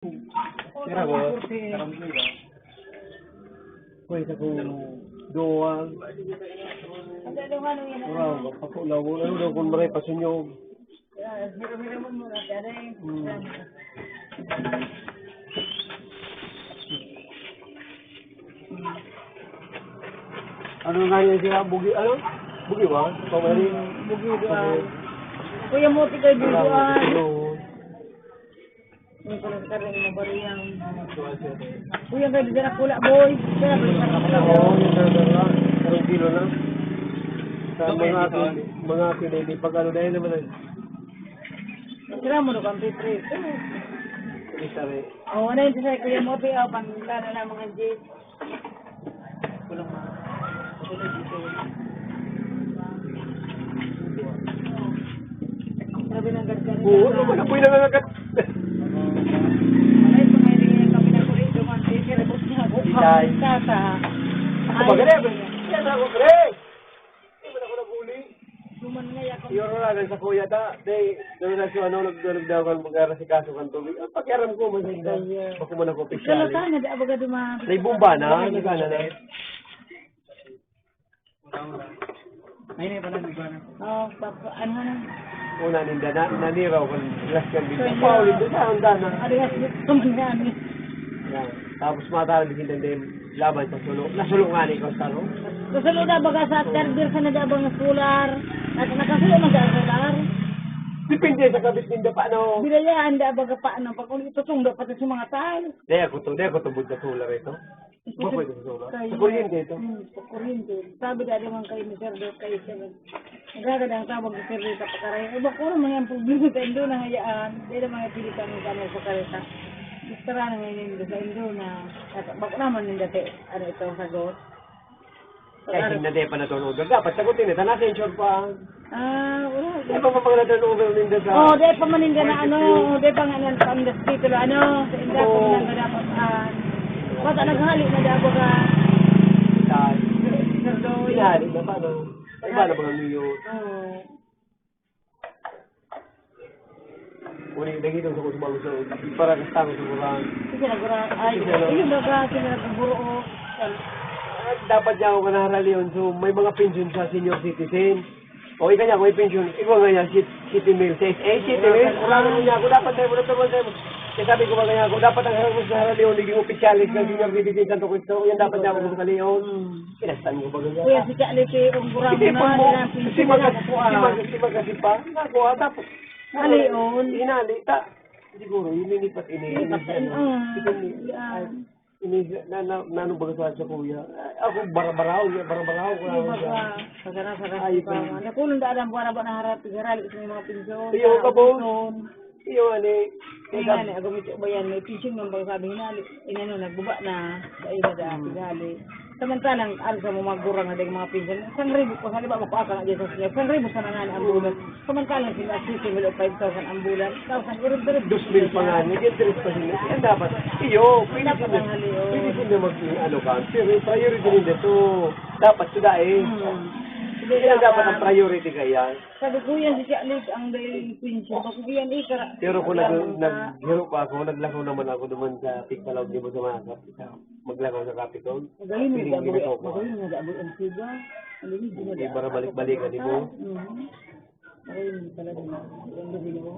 Kira ko, kuy sa kong doan. Orang kapakulaw ko, ano daw kung maray pasunyog. Ano nga niya siya? Bugi, ano? Bugi ba? Pamari? Bugi doan. Kuya mo tigay doan. Ini kalau sekarang mau baru yang, yang kayak di daerah pula boy, saya beli Oo, yung talaga. Karong kilo na. Sa mga pinili, pag ano dahil naman ay kira mo doon P3. isa rin. Oh, ano yung saya kuya mo tiyaw pangkana na mga jeep. Kulang ma. Sabi ng gargan. Oo, naman na po yung nangangagat. Ay, pumayari kami na kulit duman. Kaya rebos niya ako. Itay. Tata. Ako magaling. Yan ako, pre. Hindi mo na ako naguli. Duman nga yan. Yung ragan sa kuya ta, day, doon na siya, nagdulog daw kan mag-aras si kaso kan tubig. Ang pakiaram ko, masita. Bako mo na ko Kalau opisyali. sana di abaga duman. Day bumba na, nagana na. Ay, pa lang na. Oh, ano na? Una ninda na, naniraw kan glass kan bigla. Paulit doon sa handa na. Alias, tumangan. Yan. Tapos matala din din laban sa sulok. Nasulok nga ni ko sa ro. Kasunod na baga sa terdir sa nadabang solar. At nakasulod na sa solar. Depende sa kabit ninda paano. Bilayaan da baga paano. Pag kung itutong dapat sa mga tal. Daya ko tubod sa solar ito. Bakoy ko sa solar. Sa kuryente ito. Sa kuryente. Sabi da naman kayo ni Sir Dot kayo sa nagagandang tawag ni Sir Dot sa pakaray. Iba ko naman yung problema sa Indo na hayaan. Dahil naman yung pilitan ng kamay sa kareta. Gusto na ngayon sa Indo na bako naman yung dati ano ito sagot. Kaya hindi pa na turnover. Dapat sagutin ito. Nasa insure pa. Wala. Ano pa pag na-turnover ninda sa... Oh, dahil pa maninda na ano, dahil pa nga ng pang-destitulo, ano, sa inda ko Oo. lang na dapat, bata naghali na dapat ka, Dahil. Sardoy. Pinahali na paano. Iba na mga milyon. Oo. Uli, nagito sa kusumalo sa... Para kastango sa kurang. Kasi nagura, ay, yun ba ka, kasi nagburo ko. Dapat niya ako manaharali yun. So, may mga pension sa senior citizen. O, ika niya, may pension. Ikaw nga niya, city meal. Says, city meal. Kurang niya ako. Dapat tayo mo na tumal tayo. Kaya sabi ko ba kanya ako, dapat ang harap sa harali yun. Naging opisyalis ng senior citizen sa Cristo. Yan dapat niya ako sa kaliyon. Kinastan ko ba ganyan? Kuya, si Chalipi, ungurang Hindi mo po na, mo. nilang Si pinsyo na si Magasi pa. Nakuha. Tapos. Aliyon. Inali. Siguro, yun nilipat Nanong baga sa kuya. Ako, barabaraw ko lang siya. Ayos na. Nakulong da adam buwan ba na harap tigarali sa mga pinsyon. Iyo ka po. Iyo, ani. Kaya nga, agumito ba yan, may pinsyon ng baga sabi hinali. Inano, nagbuba na, sa ina da, tigali. Samantalang, sa mga gurang na mga pinsyon, 1,000 po, halimbawa makuaka na dito sa siya, 1,000 sa nga na ambulan. Samantalang sila, assisting will of 5,000 ambulan, 1,000, irib-irib. 2,000 pa nga, nag-interest pa sila. Yan dapat. Iyo, pwede Dapat ang haliyo. sila mag-ano ka. Pero priority din dito. Dapat sudain. Yan dapat ang priority kaya. Sabi ko yan, si Chalik, ang dahil pinsyon, kasi yan ikara. Pero kung naghiro pa ako, naglakaw naman ako naman sa Pigpalaw, di mo sa mga maglakaw sa Capitol. Magaling Piling na ginagawa ko. magaling na daboy ang siga. Magaling din Hindi para balik-balikan, di mo? Magaling talaga. Ang gabi mo.